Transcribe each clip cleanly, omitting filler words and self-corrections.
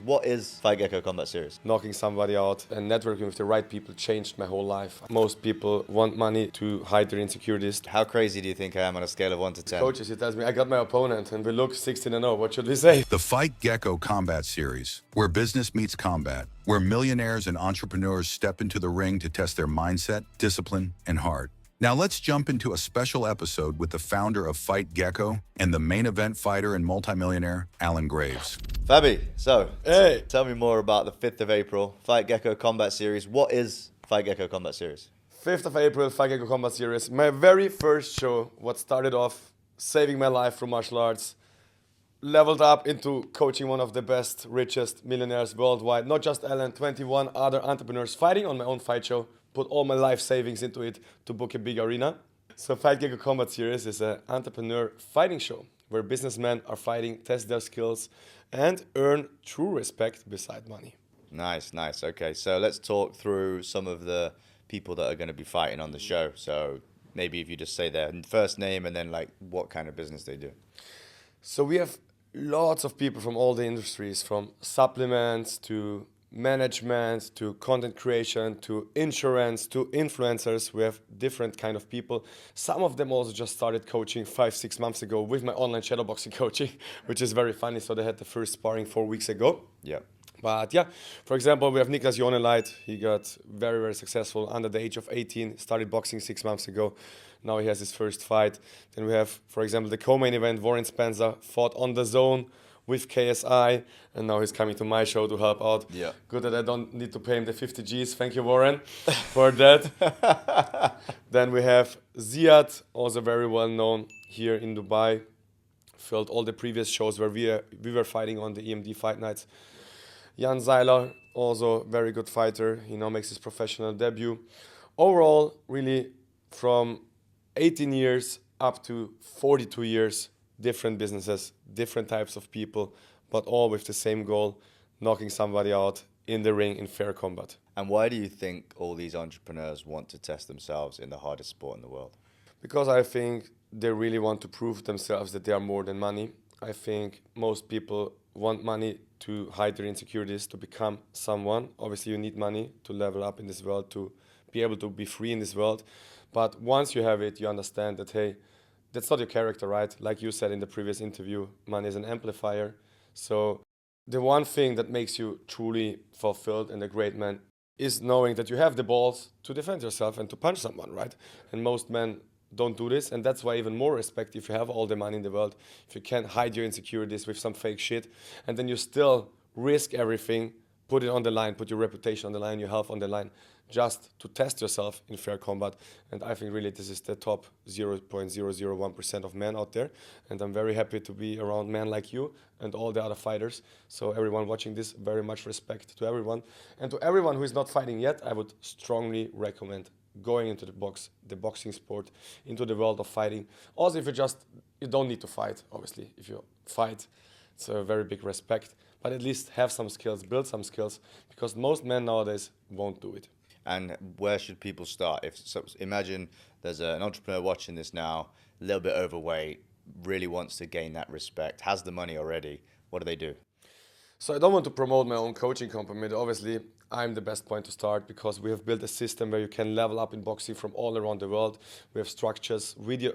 What is Fightgecko Combat Series? Knocking somebody out and networking with the right people changed my whole life. Most people want money to hide their insecurities. How crazy do you think I am on a scale of 1 to 10? Coaches, he tells me, I got my opponent and we look 16-0. What should we say? The Fightgecko Combat Series, where business meets combat, where millionaires and entrepreneurs step into the ring to test their mindset, discipline, and heart. Now let's jump into a special episode with the founder of Fightgecko and the main event fighter and multimillionaire, Alan Graves. Fabi, so Hey. tell me more about the 5th of April Fightgecko Combat Series. What is Fightgecko Combat Series? 5th of April, Fightgecko Combat Series. My very first show, what started off saving my life through martial arts, leveled up into coaching one of the best, richest millionaires worldwide. Not just Alan, 21 other entrepreneurs fighting on my own fight show. Put all my life savings into it to book a big arena. So Fightgecko Combat Series is an entrepreneur fighting show where businessmen are fighting, test their skills, and earn true respect beside money. Nice. Okay, so let's talk through some of the people that are going to be fighting on the show. So maybe if you just say their first name and then like what kind of business they do. So we have lots of people from all the industries, from supplements to management to content creation to insurance to influencers. We have different kind of people. Some of them also just started coaching 5-6 months ago with my online shadowboxing coaching, which is very funny. So they had the first sparring 4 weeks ago. Yeah. But yeah, for example, we have Niklas Joneleit. He got very, very successful under the age of 18, started boxing 6 months ago. Now he has his first fight. Then we have, for example, the co-main event, Warren Spencer fought on the zone with KSI, and now he's coming to my show to help out. Yeah. Good that I don't need to pay him the 50 Gs. Thank you, Warren, for that. Then we have Ziad, also very well known here in Dubai. Filled all the previous shows where we were fighting on the EMD fight nights. Jan Zeiler, also very good fighter. He now makes his professional debut. Overall, really from 18 years up to 42 years, different businesses, different types of people, but all with the same goal, knocking somebody out in the ring in fair combat. And why do you think all these entrepreneurs want to test themselves in the hardest sport in the world? Because I think they really want to prove themselves that they are more than money. I think most people want money to hide their insecurities, to become someone. Obviously, you need money to level up in this world, to be able to be free in this world. But once you have it, you understand that, hey, that's not your character, right? Like you said in the previous interview, money is an amplifier. So the one thing that makes you truly fulfilled and a great man is knowing that you have the balls to defend yourself and to punch someone, right? And most men don't do this, and that's why even more respect if you have all the money in the world, if you can hide your insecurities with some fake shit, and then you still risk everything, put it on the line, put your reputation on the line, your health on the line, just to test yourself in fair combat. And I think really this is the top 0.001% of men out there, and I'm very happy to be around men like you and all the other fighters. So everyone watching this, very much respect to everyone. And to everyone who is not fighting yet, I would strongly recommend going into the boxing sport, into the world of fighting. Also, if you don't need to fight, obviously. If you fight, it's a very big respect. But at least have some skills, build some skills, because most men nowadays won't do it. And where should people start? Imagine there's an entrepreneur watching this now, a little bit overweight, really wants to gain that respect, has the money already. What do they do? So I don't want to promote my own coaching company. Obviously, I'm the best point to start because we have built a system where you can level up in boxing from all around the world. We have structured video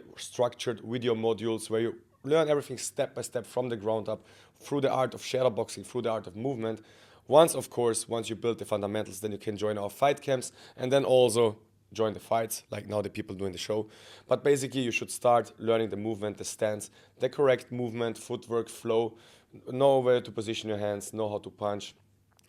modules where you learn everything step by step from the ground up through the art of shadow boxing, through the art of movement. Once you build the fundamentals, then you can join our fight camps and then also join the fights, like now the people doing the show. But basically, you should start learning the movement, the stance, the correct movement, footwork, flow, know where to position your hands, know how to punch,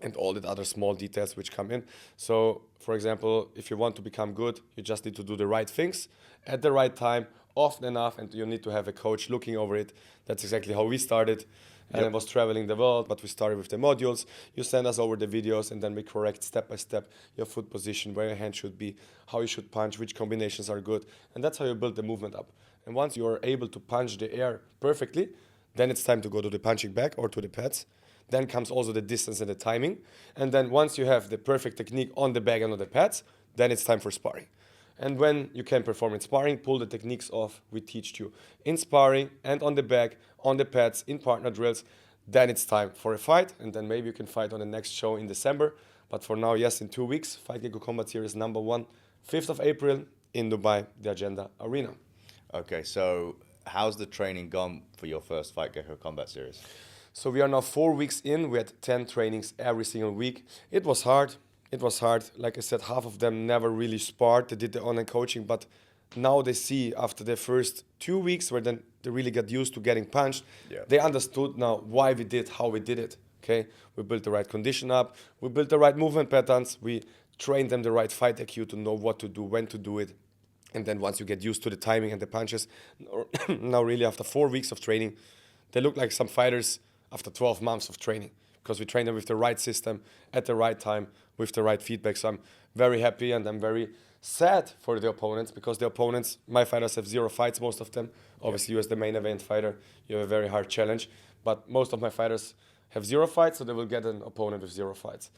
and all the other small details which come in. So, for example, if you want to become good, you just need to do the right things at the right time, often enough, and you need to have a coach looking over it. That's exactly how we started. And I was traveling the world, but we started with the modules. You send us over the videos, and then we correct step by step your foot position, where your hand should be, how you should punch, which combinations are good. And that's how you build the movement up. And once you are able to punch the air perfectly, then it's time to go to the punching bag or to the pads. Then comes also the distance and the timing. And then once you have the perfect technique on the bag and on the pads, then it's time for sparring. And when you can perform in sparring, pull the techniques off we teach you in sparring and on the bag, on the pads, in partner drills. then it's time for a fight, and then maybe you can fight on the next show in December. But for now, yes, in 2 weeks, Fightgecko Combat Series number 1, 5th of April in Dubai, the Agenda Arena. Okay, so how's the training gone for your first Fightgecko Combat Series? So we are now 4 weeks in. We had 10 trainings every single week. It was hard. It was hard. Like I said, half of them never really sparred. They did the online coaching, but now they see after the first 2 weeks where then they really got used to getting punched, they understood now why we did, how we did it. Okay, we built the right condition up, we built the right movement patterns, we trained them the right fight IQ to know what to do, when to do it. And then once you get used to the timing and the punches, now really after 4 weeks of training, they look like some fighters after 12 months of training, because we train them with the right system, at the right time, with the right feedback. So I'm very happy, and I'm very sad for the opponents, because the opponents, my fighters, have 0 fights, most of them. Obviously, you as the main event fighter, you have a very hard challenge. But most of my fighters have 0 fights, so they will get an opponent with 0 fights.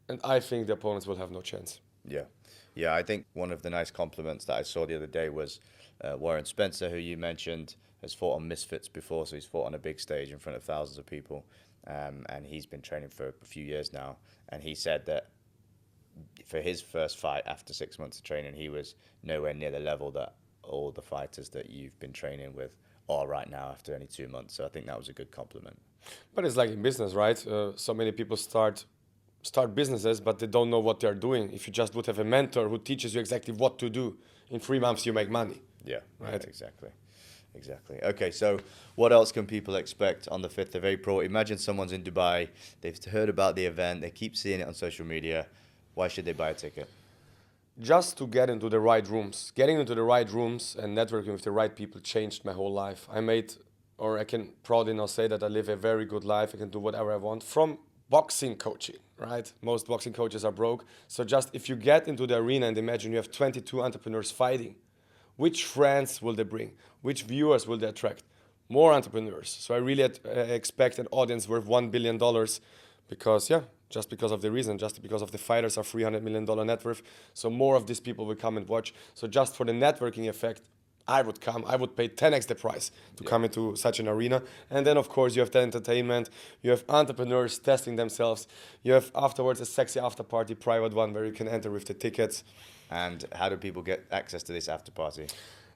And I think the opponents will have no chance. Yeah. Yeah, I think one of the nice compliments that I saw the other day was Warren Spencer, who you mentioned, has fought on Misfits before, so he's fought on a big stage in front of thousands of people. And he's been training for a few years now. And he said that for his first fight after 6 months of training, he was nowhere near the level that all the fighters that you've been training with are right now after only 2 months. So I think that was a good compliment. But it's like in business, right? So many people start businesses, but they don't know what they're doing. If you just would have a mentor who teaches you exactly what to do, in 3 months you make money. Yeah, right. Yeah, exactly. Okay, so what else can people expect on the 5th of April? Imagine someone's in Dubai, they've heard about the event, they keep seeing it on social media. Why should they buy a ticket? Just to get into the right rooms. Getting into the right rooms and networking with the right people changed my whole life. I can proudly now say that I live a very good life. I can do whatever I want from boxing coaching, right? Most boxing coaches are broke. So just if you get into the arena and imagine you have 22 entrepreneurs fighting, which friends will they bring? Which viewers will they attract? More entrepreneurs. So I really expect an audience worth $1 billion because, just because of the reason, just because of the fighters are $300 million net worth. So more of these people will come and watch. So just for the networking effect, I would pay 10x the price to come into such an arena. And then, of course, you have the entertainment, you have entrepreneurs testing themselves, you have afterwards a sexy after party, private one, where you can enter with the tickets. And how do people get access to this after party?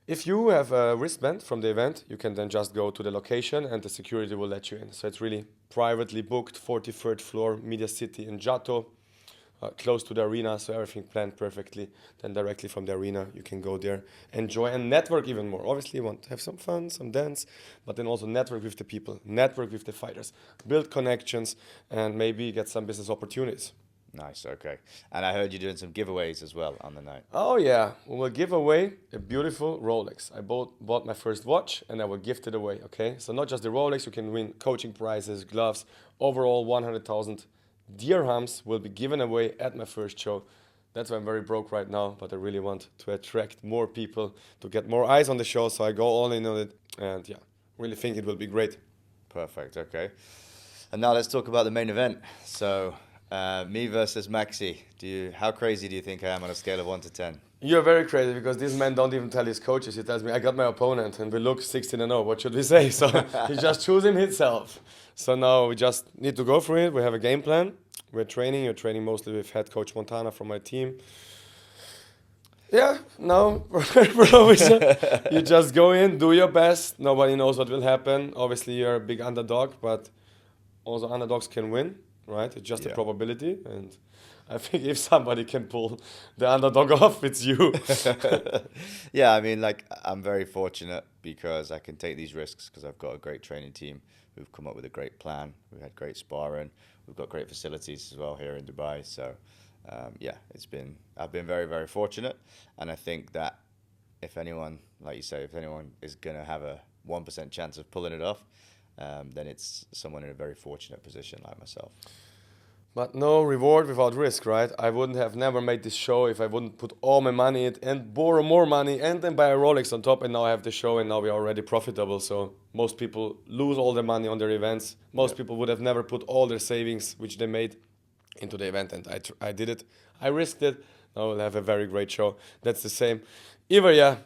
If you have a wristband from the event, you can then just go to the location and the security will let you in. So it's really privately booked, 43rd floor, Media City in Jato. Close to the arena, so everything planned perfectly. Then directly from the arena, you can go there, enjoy and network even more. Obviously, you want to have some fun, some dance, but then also network with the people, network with the fighters, build connections, and maybe get some business opportunities. Nice, okay. And I heard you're doing some giveaways as well on the night. Oh yeah, we will give away a beautiful Rolex. I bought my first watch and I will gift it away, okay? So not just the Rolex, you can win coaching prizes, gloves, overall 100,000 dirhams will be given away at my first show. That's why I'm very broke right now, but I really want to attract more people, to get more eyes on the show, so I go all in on it, and really think it will be great. Perfect, okay. And now let's talk about the main event. So, me versus Maxi. How crazy do you think I am on a scale of 1 to 10? You're very crazy, because this man don't even tell his coaches. He tells me, I got my opponent, and we look 16-0. What should we say? So he just choose him himself. So now we just need to go for it. We have a game plan. We're training. You're training mostly with head coach Montana from my team. Yeah, no, bro, you just go in, do your best. Nobody knows what will happen. Obviously, you're a big underdog, but also underdogs can win, right? It's just a probability. And I think if somebody can pull the underdog off, it's you. Yeah, I mean, I'm very fortunate because I can take these risks because I've got a great training team who've come up with a great plan. We've had great sparring. We've got great facilities as well here in Dubai. So, I've been very, very fortunate. And I think that if anyone, like you say, if anyone is going to have a 1% chance of pulling it off, then it's someone in a very fortunate position like myself. But no reward without risk, right? I wouldn't have never made this show if I wouldn't put all my money in it and borrow more money and then buy a Rolex on top, and now I have the show and now we're already profitable. So most people lose all their money on their events. Most people would have never put all their savings, which they made, into the event, and I did it. I risked it. Now we'll have a very great show. That's the same. Either,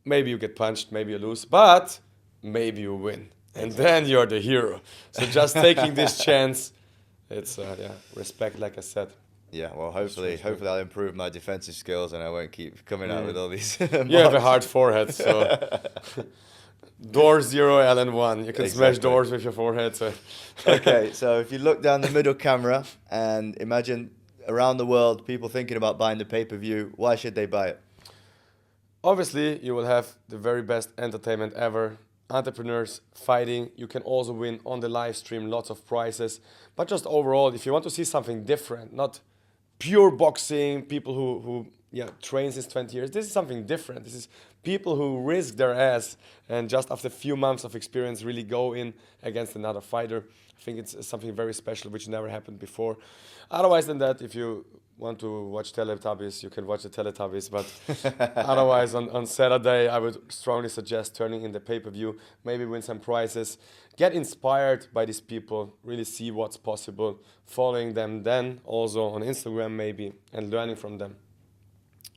maybe you get punched, maybe you lose, but maybe you win. and then you're the hero. So just taking this chance, it's respect, like I said. Yeah, well, hopefully I'll improve my defensive skills and I won't keep coming out with all these. You have a hard forehead, so door 0, Alan 1. You can smash Exactly. doors with your forehead. So. Okay, so if you look down the middle camera and imagine around the world people thinking about buying the pay-per-view, why should they buy it? Obviously, you will have the very best entertainment ever. Entrepreneurs fighting. You can also win on the live stream lots of prizes. But just overall, if you want to see something different, not pure boxing, people who train since 20 years, this is something different. This is people who risk their ass and just after a few months of experience really go in against another fighter. I think it's something very special which never happened before. Otherwise than that, if you want to watch Teletubbies, you can watch the Teletubbies. But otherwise, on Saturday, I would strongly suggest turning in the pay-per-view, maybe win some prizes, get inspired by these people, really see what's possible, following them then also on Instagram maybe, and learning from them.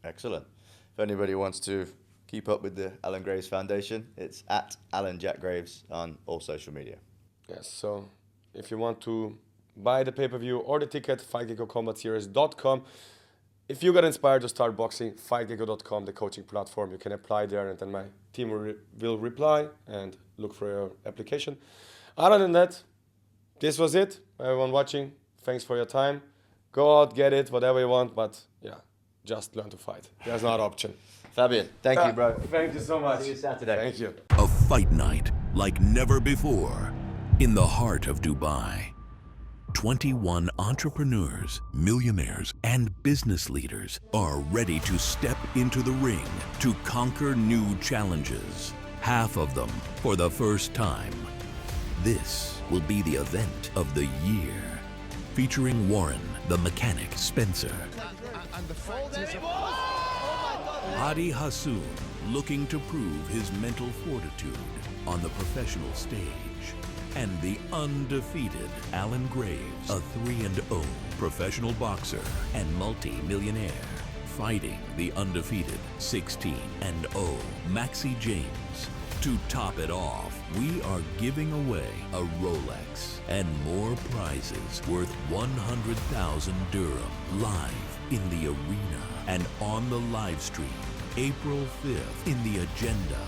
Excellent. If anybody wants to keep up with the Alan Graves Foundation, it's at Alan Jack Graves on all social media. Yes, so if you want to buy the pay-per-view or the ticket, fightgeckocombatseries.com. If you got inspired to start boxing, fightgecko.com, the coaching platform. You can apply there and then my team will reply and look for your application. Other than that, this was it. Everyone watching, thanks for your time. Go out, get it, whatever you want, but yeah, just learn to fight. There's no other option. Fabian, thank you, bro. Thank you so much. See you Saturday. Thank you. A fight night like never before in the heart of Dubai. 21 entrepreneurs, millionaires, and business leaders are ready to step into the ring to conquer new challenges, half of them for the first time. This will be the event of the year, featuring Warren, the mechanic, Spencer, Hadi Hassoun, looking to prove his mental fortitude on the professional stage, and the undefeated Alan Graves, a 3-0 professional boxer and multi-millionaire, fighting the undefeated 16-0 Maxi James. To top it off, we are giving away a Rolex and more prizes worth 100,000 dirham live in the arena and on the live stream April 5th in the agenda.